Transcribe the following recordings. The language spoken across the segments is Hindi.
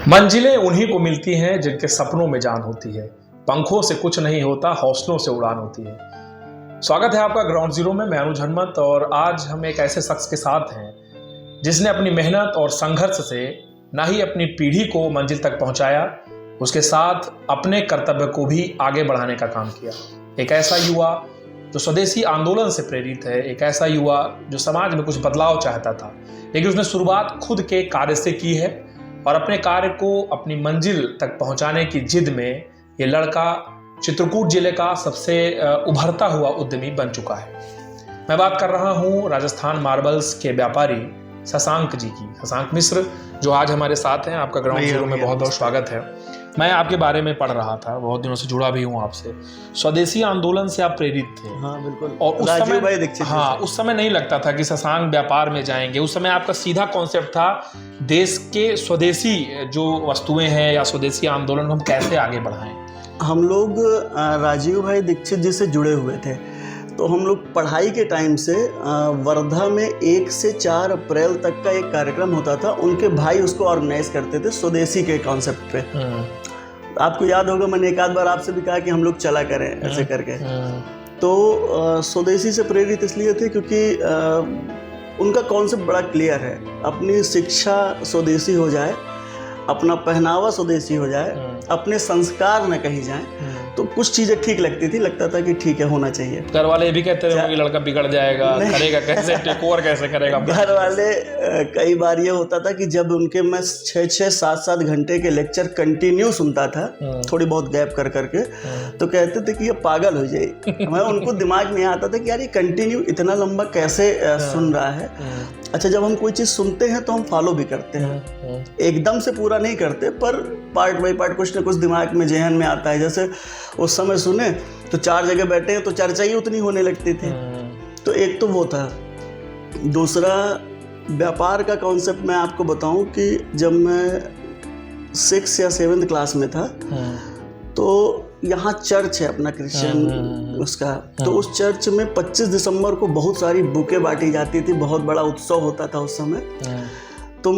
मंजिलें उन्हीं को मिलती हैं जिनके सपनों में जान होती है। पंखों से कुछ नहीं होता, हौसलों से उड़ान होती है। स्वागत है आपका ग्राउंड जीरो में। मैं अनुज हनुमत और आज हम एक ऐसे शख्स के साथ हैं जिसने अपनी मेहनत और संघर्ष से न ही अपनी पीढ़ी को मंजिल तक पहुंचाया, उसके साथ अपने कर्तव्य को भी आगे बढ़ाने का काम किया। एक ऐसा युवा जो स्वदेशी आंदोलन से प्रेरित है, एक ऐसा युवा जो समाज में कुछ बदलाव चाहता था, लेकिन उसने शुरुआत खुद के कार्य से की है और अपने कार्य को अपनी मंजिल तक पहुंचाने की जिद में ये लड़का चित्रकूट जिले का सबसे उभरता हुआ उद्यमी बन चुका है। मैं बात कर रहा हूं राजस्थान मार्बल्स के व्यापारी शशांक जी की, शशांक मिश्र, जो आज हमारे साथ हैं। आपका ग्राउंड जीरो में बहुत बहुत स्वागत है। मैं आपके बारे में पढ़ रहा था, बहुत दिनों से जुड़ा भी हूँ आपसे। स्वदेशी आंदोलन से आप प्रेरित थे। हाँ बिल्कुल। और उस समय नहीं लगता था कि शशांक व्यापार में जाएंगे। उस समय आपका सीधा कॉन्सेप्ट था देश के स्वदेशी जो वस्तुएं हैं या स्वदेशी आंदोलन हम कैसे आगे बढ़ाएं। हम लोग राजीव भाई दीक्षित जी से जुड़े हुए थे, तो हम लोग पढ़ाई के टाइम से वर्धा में 1 से 4 अप्रैल तक का एक कार्यक्रम होता था। उनके भाई उसको ऑर्गेनाइज करते थे स्वदेशी के कॉन्सेप्ट पे। आपको याद होगा, मैंने एक आध बार आपसे भी कहा कि हम लोग चला करें ऐसे करके। तो स्वदेशी से प्रेरित इसलिए थे क्योंकि उनका कॉन्सेप्ट बड़ा क्लियर है। अपनी शिक्षा स्वदेशी हो जाए, अपना पहनावा स्वदेशी हो जाए, अपने संस्कार न कहीं जाएं, तो कुछ चीज़ें ठीक लगती थी। लगता था कि ठीक है, होना चाहिए। घर वाले ये भी कहते थे कि लड़का बिगड़ जाएगा, करेगा कैसे, टेक ओवर कैसे करेगा। घर वाले कई बार ये होता था कि जब उनके मैं 6-6, 7-7 घंटे के लेक्चर कंटिन्यू सुनता था, थोड़ी बहुत गैप कर करके, तो कहते थे कि ये पागल हो जाए। मैं उनको दिमाग में आता था कि यार ये कंटिन्यू इतना लंबा कैसे सुन रहा है। अच्छा, जब हम कोई चीज़ सुनते हैं तो हम फॉलो भी करते हैं, एकदम से पूरा नहीं करते, पर पार्ट बाई पार्ट कुछ ना कुछ दिमाग में, जहन में आता है। जैसे उस समय सुने तो 4 जगह बैठे हैं तो चर्चा ही उतनी होने लगती थी। तो एक तो वो था। दूसरा, व्यापार का कॉन्सेप्ट मैं आपको बताऊं कि जब मैं 6 या 7th क्लास में था, तो यहाँ चर्च है अपना क्रिश्चियन उसका, तो उस चर्च में 25 दिसंबर को बहुत सारी बुकें बांटी जाती थी। बहुत बड़ा उत्सव होता था उस समय। तो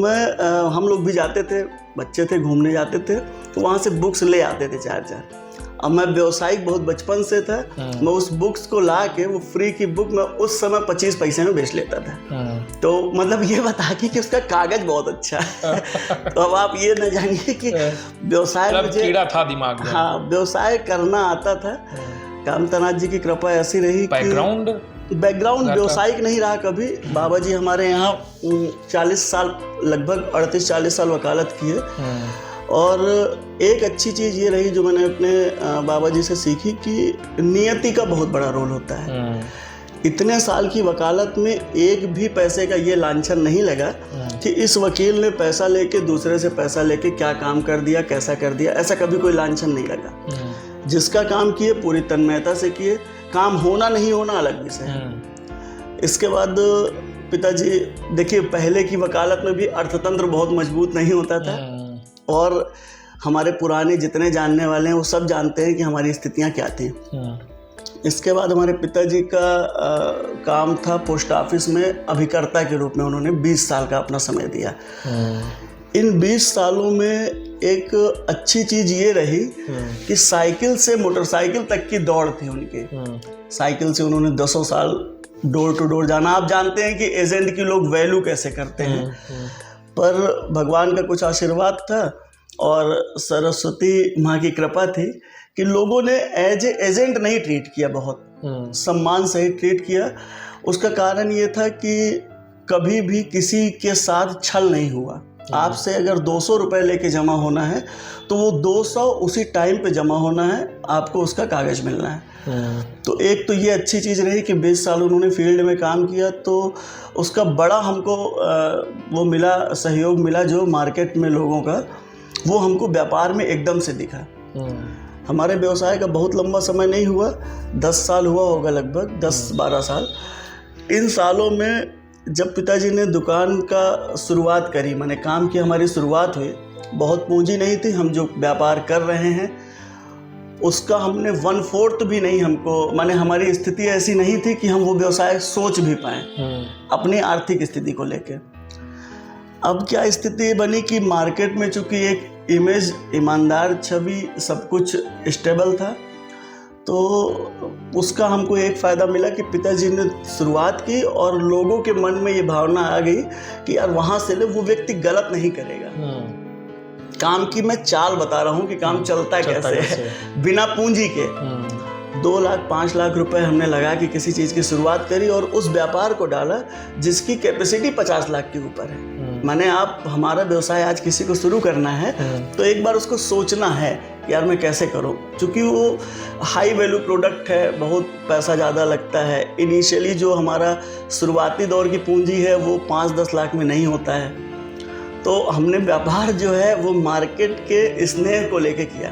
हम लोग भी जाते थे, बच्चे थे, घूमने जाते थे, तो वहाँ से बुक्स ले आते थे 4-4। अब मैं व्यावसायिक बहुत बचपन से था, मैं उस बुक्स को ला के, वो फ्री की बुक मैं उस समय 25 पैसे में बेच लेता था। तो मतलब ये बता कि उसका कागज बहुत अच्छा है। तो अब आप ये न जानिए कि व्यवसाय मुझे कीड़ा था दिमाग में। हाँ, व्यवसाय करना आता था। कामतनाथ जी की कृपा ऐसी रही कि बैकग्राउंड व्यवसायिक नहीं रहा कभी। बाबा जी हमारे यहाँ 40 साल, लगभग 38-40 साल वकालत की है। और एक अच्छी चीज़ ये रही जो मैंने अपने बाबा जी से सीखी कि नियति का बहुत बड़ा रोल होता है। इतने साल की वकालत में एक भी पैसे का ये लांछन नहीं लगा कि इस वकील ने पैसा लेके, दूसरे से पैसा लेके क्या काम कर दिया, कैसा कर दिया, ऐसा कभी कोई लांछन नहीं लगा। जिसका काम किए पूरी तन्मयता से किए। काम होना नहीं होना अलग विषय है। इसके बाद पिताजी, देखिए पहले की वकालत में भी अर्थतंत्र बहुत मजबूत नहीं होता था, और हमारे पुराने जितने जानने वाले हैं वो सब जानते हैं कि हमारी स्थितियां क्या थी। इसके बाद हमारे पिताजी का काम था पोस्ट ऑफिस में अभिकर्ता के रूप में। उन्होंने 20 साल का अपना समय दिया। इन 20 सालों में एक अच्छी चीज़ ये रही कि साइकिल से मोटरसाइकिल तक की दौड़ थी उनकी। साइकिल से उन्होंने 10 साल डोर टू डोर जाना। आप जानते हैं कि एजेंट की लोग वैल्यू कैसे करते हैं, पर भगवान का कुछ आशीर्वाद था और सरस्वती माँ की कृपा थी कि लोगों ने एज ए एजेंट नहीं ट्रीट किया, बहुत सम्मान से ही ट्रीट किया। उसका कारण ये था कि कभी भी किसी के साथ छल नहीं हुआ। आपसे अगर 200 रुपये लेके जमा होना है तो वो 200 उसी टाइम पे जमा होना है, आपको उसका कागज़ मिलना है। तो एक तो ये अच्छी चीज़ रही कि 20 साल उन्होंने फील्ड में काम किया, तो उसका बड़ा हमको वो मिला, सहयोग मिला जो मार्केट में लोगों का, वो हमको व्यापार में एकदम से दिखा। हमारे व्यवसाय का बहुत लंबा समय नहीं हुआ, 10 साल हुआ होगा, लगभग 10-12 साल। इन सालों में जब पिताजी ने दुकान का शुरुआत करी, मैंने काम की, हमारी शुरुआत हुई, बहुत पूंजी नहीं थी। हम जो व्यापार कर रहे हैं उसका हमने 1/4 भी नहीं, हमको माने हमारी स्थिति ऐसी नहीं थी कि हम वो व्यवसाय सोच भी पाएँ अपनी आर्थिक स्थिति को लेकर। अब क्या स्थिति बनी कि मार्केट में चूंकि एक इमेज, ईमानदार छवि, सब कुछ स्टेबल था। तो उसका हमको एक फ़ायदा मिला कि पिताजी ने शुरुआत की और लोगों के मन में ये भावना आ गई कि यार वहाँ से ले, वो व्यक्ति गलत नहीं करेगा। काम की मैं चाल बता रहा हूँ कि काम चलता कैसे है बिना पूंजी के। 2 लाख 5 लाख रुपए हमने लगा कि किसी चीज़ की शुरुआत करी और उस व्यापार को डाला जिसकी कैपेसिटी 50 लाख के ऊपर है। माने आप हमारा व्यवसाय आज किसी को शुरू करना है तो एक बार उसको सोचना है कि यार मैं कैसे करूं, क्योंकि वो हाई वैल्यू प्रोडक्ट है, बहुत पैसा ज़्यादा लगता है। इनिशियली जो हमारा शुरुआती दौर की पूंजी है वो 5-10 लाख में नहीं होता है। तो हमने व्यापार जो है वो मार्केट के स्नेह को लेके किया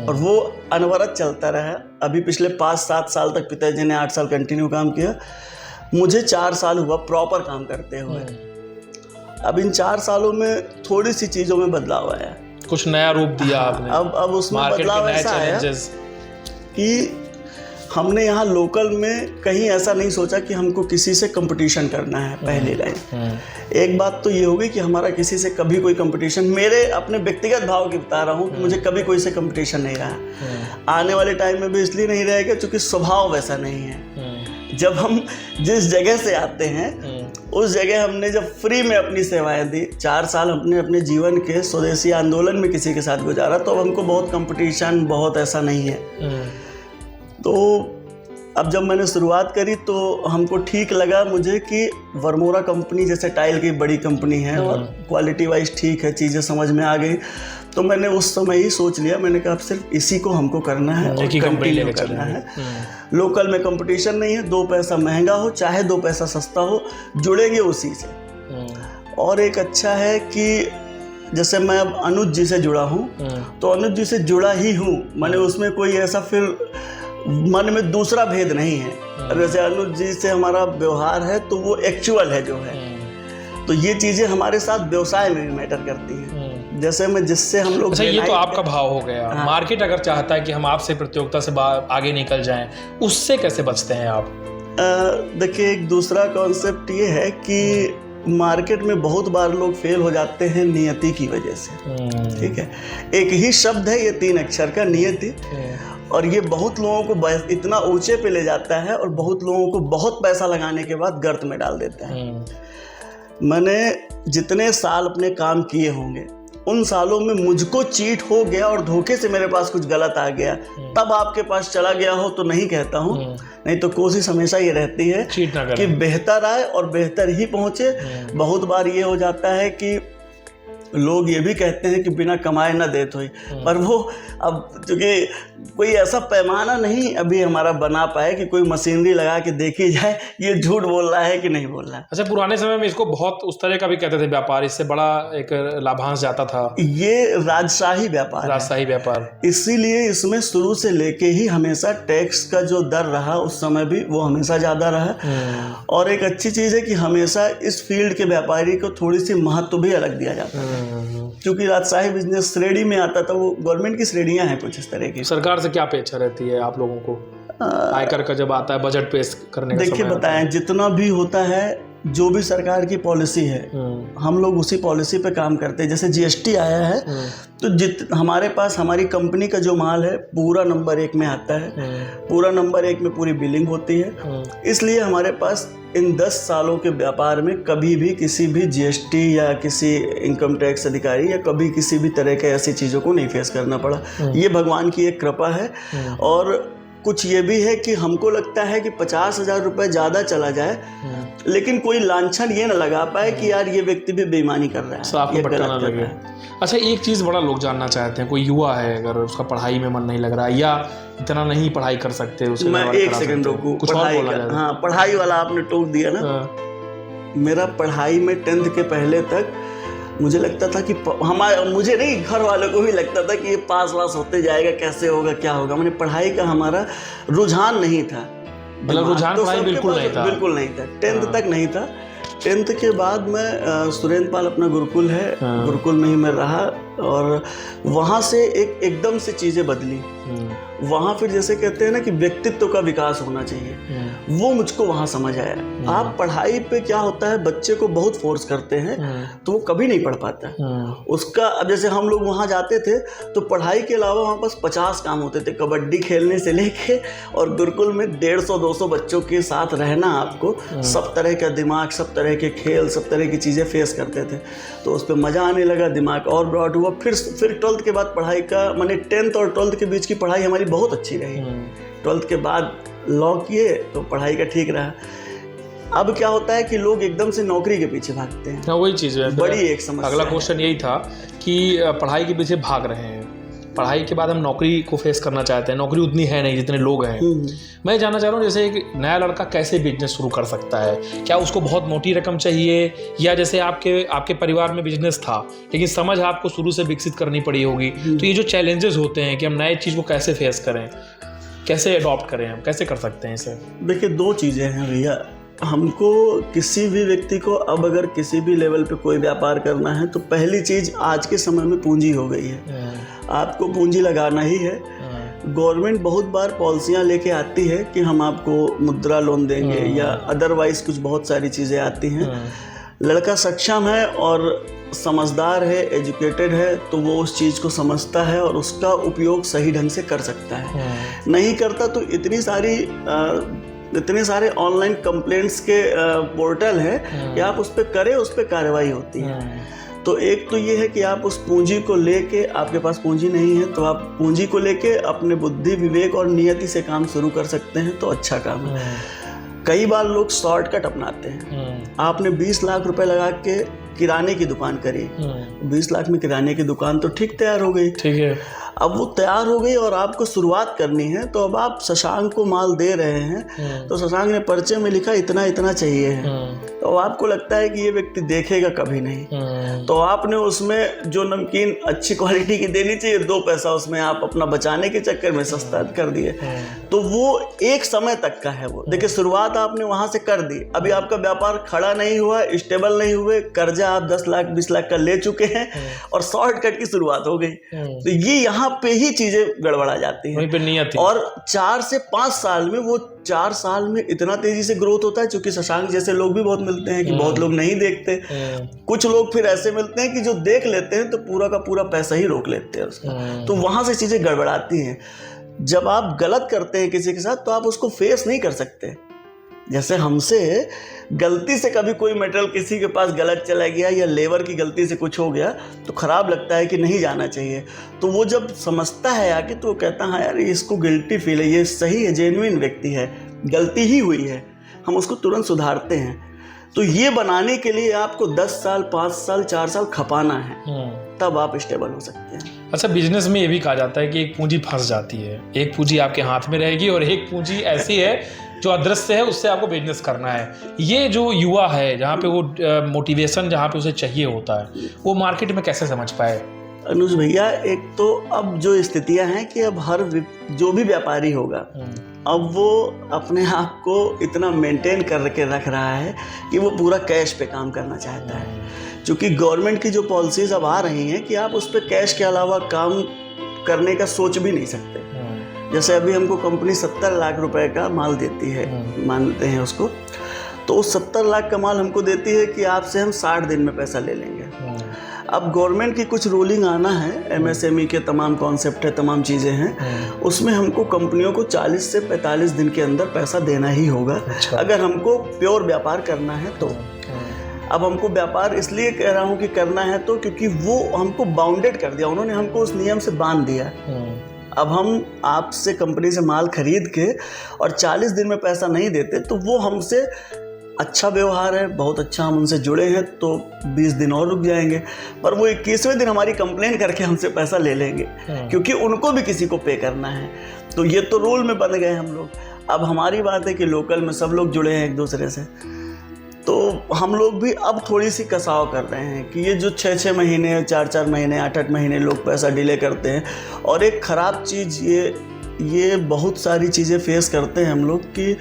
और वो अनवरत चलता रहा। अभी पिछले 5-7 साल तक पिताजी ने 8 साल कंटिन्यू काम किया, मुझे 4 साल हुआ प्रॉपर काम करते हुए। अब इन 4 सालों में थोड़ी सी चीज़ों में बदलाव आया, कुछ नया रूप दिया आपने। अब उसमें बदलाव ऐसा आया कि हमने यहाँ लोकल में कहीं ऐसा नहीं सोचा कि हमको किसी से कंपटीशन करना है। पहली लाइन एक बात तो ये होगी कि हमारा किसी से कभी कोई कंपटीशन, मेरे अपने व्यक्तिगत भाव की बता रहा हूँ कि मुझे कभी कोई से कंपटीशन नहीं रहा। आने वाले टाइम में भी इसलिए नहीं रहेगा क्योंकि स्वभाव वैसा नहीं है। जब हम जिस जगह से आते हैं उस जगह हमने जब फ्री में अपनी सेवाएं दी, 4 साल हमने अपने जीवन के स्वदेशी आंदोलन में किसी के साथ गुजारा, तो अब हमको बहुत कंपटीशन, बहुत ऐसा नहीं है। तो अब जब मैंने शुरुआत करी तो हमको ठीक लगा मुझे कि वर्मोरा कंपनी जैसे टाइल की बड़ी कंपनी है और क्वालिटी वाइज ठीक है, चीज़ें समझ में आ गई। तो मैंने उस समय ही सोच लिया, मैंने कहा अब सिर्फ इसी को हमको करना है और कंटिन्यू करना है। लोकल में कंपटीशन नहीं है, 2 पैसा महंगा हो चाहे 2 पैसा सस्ता हो, जुड़ेंगे उसी से। और एक अच्छा है कि जैसे मैं अब अनुज जी से जुड़ा हूँ तो अनुज जी से जुड़ा ही हूँ, मैंने उसमें कोई ऐसा फिर मन में दूसरा भेद नहीं है। अब जैसे अनुज जी से हमारा व्यवहार है तो वो एक्चुअल है जो है, तो ये चीज़ें हमारे साथ व्यवसाय में भी मैटर करती हैं। जैसे मैं जिससे हम लोग, अच्छा ये तो आपका भाव हो गया। हाँ। मार्केट अगर चाहता है कि हम आपसे प्रतियोगिता से आगे निकल जाएं, उससे कैसे बचते हैं आप? देखिए एक दूसरा कॉन्सेप्ट ये है कि मार्केट में बहुत बार लोग फेल हो जाते हैं नियति की वजह से। ठीक है, एक ही शब्द है ये 3 अक्षर का, नियति, और ये बहुत लोगों को इतना ऊंचे पे ले जाता है और बहुत लोगों को बहुत पैसा लगाने के बाद गर्त में डाल देता है। मैंने जितने साल अपने काम किए होंगे उन सालों में मुझको चीट हो गया और धोखे से मेरे पास कुछ गलत आ गया, तब आपके पास चला गया हो तो नहीं कहता हूँ, नहीं तो कोशिश हमेशा ये रहती है कि बेहतर आए और बेहतर ही पहुँचे। बहुत बार ये हो जाता है कि लोग ये भी कहते हैं कि बिना कमाए ना देत होई, पर वो अब क्योंकि कोई ऐसा पैमाना नहीं अभी हमारा बना पाए कि कोई मशीनरी लगा के देखी जाए ये झूठ बोल रहा है कि नहीं बोल रहा है। अच्छा, पुराने समय में इसको बहुत उस तरह का भी कहते थे व्यापार, इससे बड़ा एक लाभांश जाता था। ये राजशाही व्यापार, राजशाही व्यापार, इसीलिए इसमें शुरू से लेके ही हमेशा टैक्स का जो दर रहा उस समय भी वो हमेशा ज़्यादा रहा। और एक अच्छी चीज़ है कि हमेशा इस फील्ड के व्यापारी को थोड़ी सी महत्व भी अलग दिया जाता है, क्योंकि राजशाही बिजनेस श्रेणी में आता था, वो गवर्नमेंट की श्रेणियां हैं कुछ इस तरह की। सरकार से क्या अपेक्षा रहती है आप लोगों को आयकर का जब आता है बजट पेश करने का? देखिए बताएं, जितना भी होता है, जो भी सरकार की पॉलिसी है हम लोग उसी पॉलिसी पे काम करते हैं। जैसे जीएसटी आया है तो हमारे पास हमारी कंपनी का जो माल है पूरा नंबर 1 में आता है, पूरा नंबर 1 में पूरी बिलिंग होती है। इसलिए हमारे पास इन 10 सालों के व्यापार में कभी भी किसी भी जीएसटी या किसी इनकम टैक्स अधिकारी या कभी किसी भी तरह के ऐसी चीज़ों को नहीं फेस करना पड़ा। ये भगवान की एक कृपा है। और कुछ ये भी है कि हमको लगता है कि 50,000 रुपये ज़्यादा चला जाए लेकिन कोई लांछन ये ना लगा पाए कि यार ये व्यक्ति भी बेईमानी कर रहा है, ये गलत कर रहा है। अच्छा, एक चीज़ बड़ा लोग जानना चाहते हैं, कोई युवा है अगर उसका पढ़ाई में मन नहीं लग रहा है या इतना नहीं पढ़ाई कर सकते, उसे मैं 1 सेकंड रोकूं, कुछ और बोला जाए। हाँ, पढ़ाई वाला आपने टोक दिया ना। मेरा पढ़ाई में 10th के पहले तक मुझे लगता था कि मुझे नहीं, घर वालों को भी लगता था कि ये पास वास होते जाएगा, कैसे होगा क्या होगा। मैंने पढ़ाई का हमारा रुझान नहीं था, मतलब रुझान पढ़ाई बिल्कुल नहीं था, बिल्कुल नहीं था। 10th तक नहीं था। 10th के बाद मैं सुरेंद्र पाल अपना गुरुकुल है, गुरुकुल में ही मैं रहा और वहाँ से एकदम से चीज़ें बदली। वहाँ फिर जैसे कहते हैं ना कि व्यक्तित्व का विकास होना चाहिए, वो मुझको वहाँ समझ आया। आप पढ़ाई पे क्या होता है, बच्चे को बहुत फोर्स करते हैं तो वो कभी नहीं पढ़ पाता। उसका अब जैसे हम लोग वहाँ जाते थे तो पढ़ाई के अलावा वहाँ पास 50 काम होते थे, कबड्डी खेलने से लेके, और गुरुकुल में 150-200 बच्चों के साथ रहना, आपको सब तरह का दिमाग, सब तरह के खेल, सब तरह की चीज़ें फेस करते थे। तो उस पर मज़ा आने लगा, दिमाग और ब्रॉड हुआ। फिर 12th के बाद पढ़ाई का, मैंने 10th और 12th के बीच की पढ़ाई हमारी बहुत अच्छी रही। 12th के बाद लॉ किए तो पढ़ाई का ठीक रहा। अब क्या होता है कि लोग एकदम से नौकरी के पीछे भागते हैं। वही चीज़ है, बड़ी एक समस्या। अगला क्वेश्चन यही था कि पढ़ाई के पीछे भाग रहे हैं, पढ़ाई के बाद हम नौकरी को फेस करना चाहते हैं, नौकरी उतनी है नहीं जितने लोग हैं। मैं जानना चाह रहा हूँ, जैसे एक नया लड़का कैसे बिजनेस शुरू कर सकता है? क्या उसको बहुत मोटी रकम चाहिए, या जैसे आपके परिवार में बिजनेस था लेकिन समझ आपको शुरू से विकसित करनी पड़ी होगी, तो ये जो चैलेंजेस होते हैं कि हम नए चीज़ को कैसे फेस करें, कैसे अडॉप्ट करें, हम कैसे कर सकते हैं इसे? देखिए, 2 चीज़ें हैं भैया। हमको किसी भी व्यक्ति को अब अगर किसी भी लेवल पे कोई व्यापार करना है तो पहली चीज़ आज के समय में पूंजी हो गई है। आपको पूंजी लगाना ही है। गवर्नमेंट बहुत बार पॉलिसियाँ लेके आती है कि हम आपको मुद्रा लोन देंगे या अदरवाइज कुछ बहुत सारी चीज़ें आती हैं। लड़का सक्षम है और समझदार है, एजुकेटेड है, तो वो उस चीज़ को समझता है और उसका उपयोग सही ढंग से कर सकता है। नहीं करता तो इतने सारे ऑनलाइन कंप्लेंट्स के पोर्टल है कि आप उस पर करें, उस पर कार्रवाई होती है। तो एक तो ये है कि आप उस पूंजी को लेके, आपके पास पूंजी नहीं है तो आप पूंजी को लेके अपने बुद्धि, विवेक और नियति से काम शुरू कर सकते हैं, तो अच्छा काम है। कई बार लोग शॉर्टकट अपनाते हैं। आपने 20 लाख रुपए लगा के किराने की दुकान करी, 20 लाख में किराने की दुकान तो ठीक तैयार हो गई, ठीक है। अब वो तैयार हो गई और आपको शुरुआत करनी है, तो अब आप शशांक को माल दे रहे हैं तो शशांक ने पर्चे में लिखा इतना इतना चाहिए है, तो आपको लगता है कि ये व्यक्ति देखेगा कभी नहीं, तो आपने उसमें जो नमकीन अच्छी क्वालिटी की देनी चाहिए 2 पैसा उसमें आप अपना बचाने के चक्कर में सस्ता कर दिए। तो वो एक समय तक का है। वो देखिए, शुरुआत आपने वहां से कर दी, अभी आपका व्यापार खड़ा नहीं हुआ, स्टेबल नहीं हुए, कर्जा आप 10 लाख 20 लाख का ले चुके हैं और शॉर्टकट की शुरुआत हो गई। तो ये यहाँ पे ही चीजें गड़बड़ा जाती हैं। और 4 से 5 साल में, वो 4 साल में इतना तेजी से ग्रोथ होता है, क्योंकि शशांक जैसे लोग भी बहुत मिलते हैं कि बहुत लोग नहीं देखते। कुछ लोग फिर ऐसे मिलते हैं कि जो देख लेते हैं तो पूरा का पूरा पैसा ही रोक लेते हैं उसका। तो वहां से चीजें गड़बड़ाती हैं। जब आप गलत करते हैं किसी के साथ तो आप उसको फेस नहीं कर सकते। जैसे हमसे गलती से कभी कोई मटेरियल किसी के पास गलत चला गया या लेबर की गलती से कुछ हो गया तो खराब लगता है कि नहीं जाना चाहिए। तो वो जब समझता है आके तो वो कहता है हाँ यार, इसको गिल्टी फील है, ये सही है, जेन्युइन व्यक्ति है, गलती ही हुई है, हम उसको तुरंत सुधारते हैं। तो ये बनाने के लिए आपको 10 साल 5 साल 4 साल खपाना है, तब आप स्टेबल हो सकते हैं। अच्छा, बिजनेस में ये भी कहा जाता है कि एक पूंजी फंस जाती है, एक पूंजी आपके हाथ में रहेगी और एक पूंजी ऐसी है जो अदृश्य है, उससे आपको बिजनेस करना है। ये जो युवा है, जहाँ पे वो मोटिवेशन जहाँ पे उसे चाहिए होता है, वो मार्केट में कैसे समझ पाए? अनुज भैया, एक तो अब जो स्थितियां हैं कि अब हर जो भी व्यापारी होगा अब वो अपने आप को इतना मेंटेन करके रख रहा है कि वो पूरा कैश पे काम करना चाहता है। क्योंकि गवर्नमेंट की जो पॉलिसीज अब आ रही हैं कि आप उस पर कैश के अलावा काम करने का सोच भी नहीं सकते। जैसे अभी हमको कंपनी 70 लाख रुपए का माल देती है, मानते हैं उसको, तो उस 70 लाख का माल हमको देती है कि आपसे हम 60 दिन में पैसा ले लेंगे। अब गवर्नमेंट की कुछ रूलिंग आना है, MSME के तमाम कॉन्सेप्ट है, तमाम चीज़ें हैं, उसमें हमको कंपनियों को 40 से 45 दिन के अंदर पैसा देना ही होगा। अच्छा। अगर हमको प्योर व्यापार करना है तो। अब हमको व्यापार इसलिए कह रहा हूँ कि करना है तो क्योंकि वो हमको बाउंडेड कर दिया, उन्होंने हमको उस नियम से बांध दिया। अब हम आपसे कंपनी से माल खरीद के और 40 दिन में पैसा नहीं देते तो वो हमसे अच्छा व्यवहार है, बहुत अच्छा, हम उनसे जुड़े हैं, तो 20 दिन और रुक जाएंगे, पर वो 21वें दिन हमारी कंप्लेन करके हमसे पैसा ले लेंगे, क्योंकि उनको भी किसी को पे करना है। तो ये तो रूल में बन गए हम लोग। अब हमारी बात है कि लोकल में सब लोग जुड़े हैं एक दूसरे से, तो हम लोग भी अब थोड़ी सी कसाव कर रहे हैं कि ये जो 6-6 महीने 4-4 महीने 8-8 महीने लोग पैसा डिले करते हैं। और एक ख़राब चीज़ ये बहुत सारी चीज़ें फेस करते हैं हम लोग कि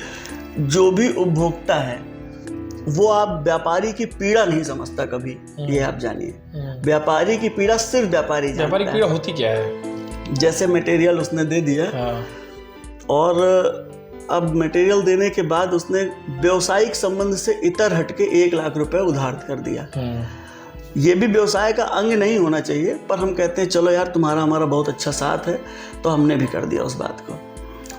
जो भी उपभोक्ता है वो आप व्यापारी की पीड़ा नहीं समझता कभी। ये आप जानिए, व्यापारी की पीड़ा सिर्फ व्यापारी जानता है। व्यापारी की पीड़ा होती क्या है? जैसे मटेरियल उसने दे दिया और अब मटेरियल देने के बाद उसने व्यवसायिक संबंध से इतर हटके 1 लाख रुपए उधार कर दिया। ये भी व्यवसाय का अंग नहीं होना चाहिए, पर हम कहते हैं चलो यार तुम्हारा हमारा बहुत अच्छा साथ है, तो हमने भी कर दिया उस बात को।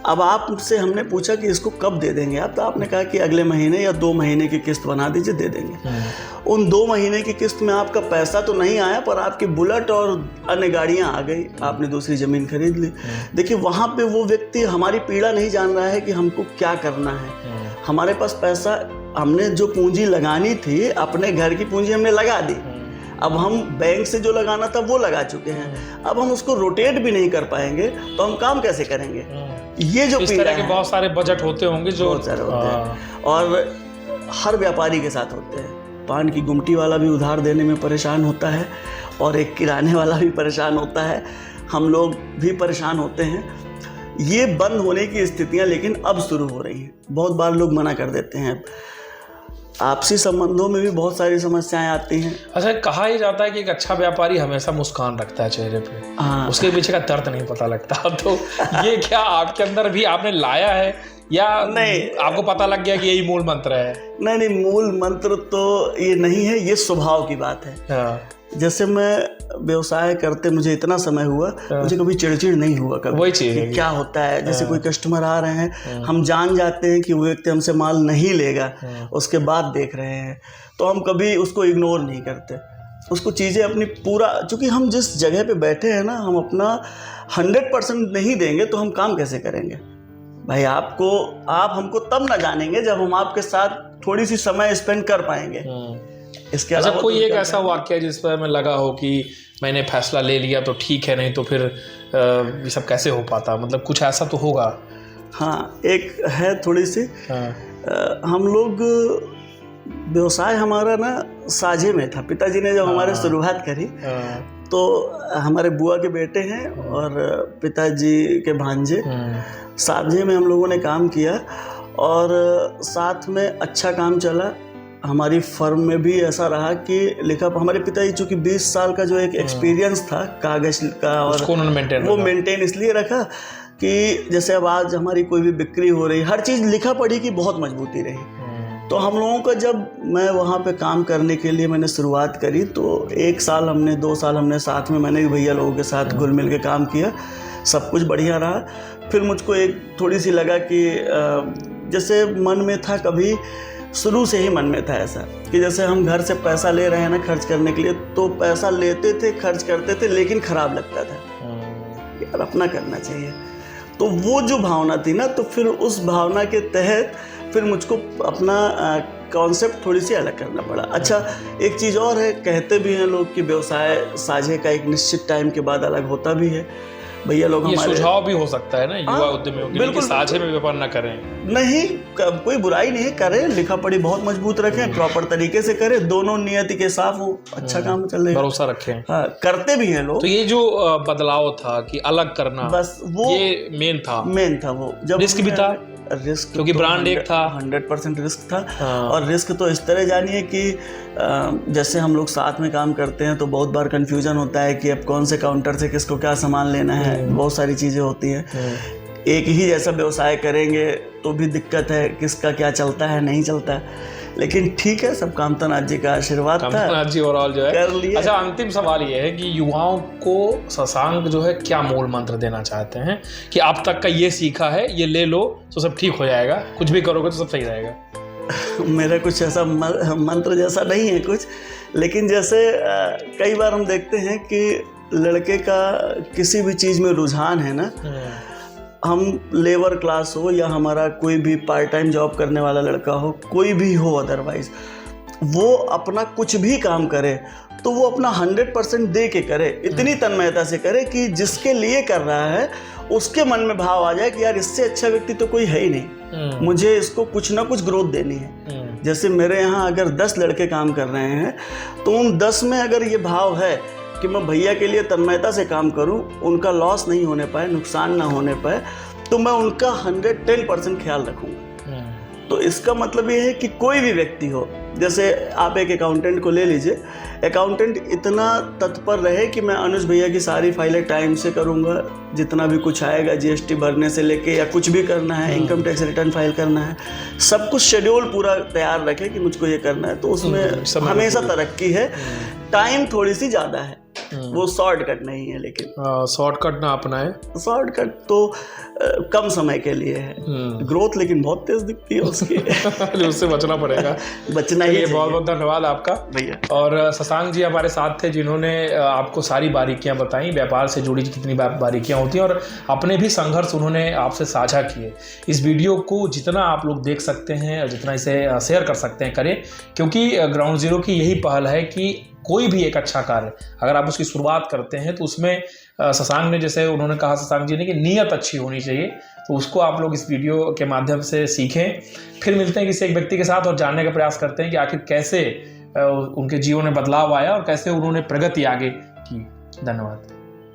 अब आपसे हमने पूछा कि इसको कब दे देंगे आप, तो आपने कहा कि अगले महीने या 2 महीने की किस्त बना दीजिए, दे देंगे। उन 2 महीने की किस्त में आपका पैसा तो नहीं आया, पर आपकी बुलेट और अन्य गाड़ियां आ गई, आपने दूसरी ज़मीन खरीद ली। देखिए वहाँ पे वो व्यक्ति हमारी पीड़ा नहीं जान रहा है कि हमको क्या करना है। हमारे पास पैसा, हमने जो पूंजी लगानी थी, अपने घर की पूंजी हमने लगा दी। अब हम बैंक से जो लगाना था वो लगा चुके हैं, अब हम उसको रोटेट भी नहीं कर पाएंगे, तो हम काम कैसे करेंगे? ये जो इस तरह के बहुत सारे बजट होते होंगे जो बहुत सारे होते हैं, और हर व्यापारी के साथ होते हैं। पान की गुमटी वाला भी उधार देने में परेशान होता है, और एक किराने वाला भी परेशान होता है, हम लोग भी परेशान होते हैं। ये बंद होने की स्थितियां लेकिन अब शुरू हो रही हैं। बहुत बार लोग मना कर देते हैं। आपसी संबंधों में भी बहुत सारी समस्याएं आती हैं। अच्छा, कहा ही जाता है कि एक अच्छा व्यापारी हमेशा मुस्कान रखता है चेहरे पे। हाँ, उसके पीछे का दर्द नहीं पता लगता। तो ये क्या आपके अंदर भी आपने लाया है, या नहीं आपको पता लग गया कि यही मूल मंत्र है? नहीं, मूल मंत्र तो ये नहीं है, ये स्वभाव की बात है। हाँ। जैसे मैं व्यवसाय करते मुझे इतना समय हुआ, मुझे कभी चिड़चिड़ नहीं हुआ कभी। वही चीज़ है। क्या होता है, जैसे कोई कस्टमर आ रहे हैं, हम जान जाते हैं कि वो व्यक्ति हमसे माल नहीं लेगा, उसके बाद देख रहे हैं, तो हम कभी उसको इग्नोर नहीं करते। उसको चीज़ें अपनी पूरा, चूँकि हम जिस जगह पे बैठे हैं ना, हम अपना 100% नहीं देंगे तो हम काम कैसे करेंगे भाई? आप हमको तब ना जानेंगे जब हम आपके साथ थोड़ी सी समय स्पेंड कर पाएंगे। इसके अच्छा, अलावा कोई एक ऐसा वाक्य जिस पर हमें लगा हो कि मैंने फैसला ले लिया तो ठीक है, नहीं तो फिर ये सब कैसे हो पाता? मतलब कुछ ऐसा तो होगा। हाँ, एक है थोड़ी सी। हम लोग, व्यवसाय हमारा ना साझे में था। पिताजी ने जब हमारे शुरुआत करी, तो हमारे बुआ के बेटे हैं और पिताजी के भांजे, साझे में हम लोगों ने काम किया, और साथ में अच्छा काम चला। हमारी फर्म में भी ऐसा रहा कि हमारे पिताजी चूँकि 20 साल का जो एक एक्सपीरियंस था कागज का, और वो मेंटेन इसलिए रखा कि जैसे अब आज हमारी कोई भी बिक्री हो रही, हर चीज़ लिखा पढ़ी की बहुत मजबूती रही। तो हम लोगों का, जब मैं वहाँ पे काम करने के लिए मैंने शुरुआत करी, तो 1 साल हमने, 2 साल हमने साथ में, मैंने भी भैया लोगों के साथ घुल मिल के काम किया, सब कुछ बढ़िया रहा। फिर मुझको एक थोड़ी सी लगा कि जैसे मन में था, कभी शुरू से ही मन में था ऐसा कि जैसे हम घर से पैसा ले रहे हैं ना खर्च करने के लिए, तो पैसा लेते थे, खर्च करते थे, लेकिन ख़राब लगता था यार, अपना करना चाहिए। तो वो जो भावना थी ना, तो फिर उस भावना के तहत फिर मुझको अपना कॉन्सेप्ट थोड़ी सी अलग करना पड़ा। अच्छा, एक चीज़ और है, कहते भी हैं लोग कि व्यवसाय साझे का एक निश्चित टाइम के बाद अलग होता भी है। भैया लोग हमारे, सुझाव भी हो सकता है ना युवा उद्यमियों के लिए कि साझे में व्यापार ना करें। नहीं, कोई बुराई नहीं है, करें, लिखा पढ़ी बहुत मजबूत रखें, प्रॉपर तरीके से करें, दोनों नियति के साफ हो, अच्छा काम चलेगा, भरोसा रखें। हाँ, करते भी हैं लोग। तो ये जो बदलाव था कि अलग करना, बस वो ये मेन था वो। जब रिस्क भी था, रिस्क क्योंकि ब्रांड एक था, 100% रिस्क था। और रिस्क तो इस तरह जानिए कि जैसे हम लोग साथ में काम करते हैं तो बहुत बार कंफ्यूजन होता है कि अब कौन से काउंटर से किसको क्या सामान लेना है, बहुत सारी चीज़ें होती हैं। एक ही जैसा व्यवसाय करेंगे तो भी दिक्कत है, किसका क्या चलता है, नहीं चलता है। लेकिन ठीक है, सब कामतानाथ जी का आशीर्वाद था, कामतानाथ जी ओवरऑल जो है कर लिए। अच्छा, अंतिम सवाल ये है कि युवाओं को शशांक जो है क्या मूल मंत्र देना चाहते हैं कि अब तक का ये सीखा है, ये ले लो तो सब ठीक हो जाएगा, कुछ भी करोगे तो सब सही रहेगा? मेरा कुछ ऐसा मंत्र जैसा नहीं है कुछ, लेकिन जैसे कई बार हम देखते हैं कि लड़के का किसी भी चीज़ में रुझान है ना, हम लेबर क्लास हो या हमारा कोई भी पार्ट टाइम जॉब करने वाला लड़का हो, कोई भी हो, अदरवाइज वो अपना कुछ भी काम करे तो वो अपना 100% दे के करे, इतनी तन्मयता से करे कि जिसके लिए कर रहा है उसके मन में भाव आ जाए कि यार इससे अच्छा व्यक्ति तो कोई है ही नहीं, मुझे इसको कुछ ना कुछ ग्रोथ देनी है। जैसे मेरे यहाँ अगर 10 लड़के काम कर रहे हैं तो उन 10 में अगर ये भाव है कि मैं भैया के लिए तन्मयता से काम करूं, उनका लॉस नहीं होने पाए, नुकसान ना होने पाए, तो मैं उनका 110% ख्याल रखूंगा। तो इसका मतलब ये है कि कोई भी व्यक्ति हो, जैसे आप एक अकाउंटेंट को ले लीजिए, अकाउंटेंट इतना तत्पर रहे कि मैं अनुज भैया की सारी फाइलें टाइम से करूँगा, जितना भी कुछ आएगा जीएसटी भरने से लेके या कुछ भी करना है, इनकम टैक्स रिटर्न फाइल करना है, सब कुछ शेड्यूल पूरा तैयार रखे कि मुझको ये करना है, तो उसमें हमेशा तरक्की है। टाइम थोड़ी सी ज़्यादा है, वो शॉर्टकट नहीं है, लेकिन शॉर्टकट ना अपनाए। शॉर्टकट तो कम समय के लिए है, ग्रोथ लेकिन बहुत तेज दिखती है उसकी। उससे बचना पड़ेगा, बचना ही। बहुत बहुत धन्यवाद आपका भैया। और शशांक जी हमारे साथ थे, जिन्होंने आपको सारी बारीकियां बताई, व्यापार से जुड़ी कितनी बारीकियां होती हैं, और अपने भी संघर्ष उन्होंने आपसे साझा किए। इस वीडियो को जितना आप लोग देख सकते हैं और जितना इसे शेयर कर सकते हैं करें, क्योंकि ग्राउंड जीरो की यही पहल है कि कोई भी एक अच्छा कार्य अगर आप उसकी शुरुआत करते हैं तो उसमें शशांक ने, जैसे उन्होंने कहा शशांक जी ने, कि नीयत अच्छी होनी चाहिए, तो उसको आप लोग इस वीडियो के माध्यम से सीखें। फिर मिलते हैं किसी एक व्यक्ति के साथ और जानने का प्रयास करते हैं कि आखिर कैसे उनके जीवन में बदलाव आया और कैसे उन्होंने प्रगति आगे की। धन्यवाद।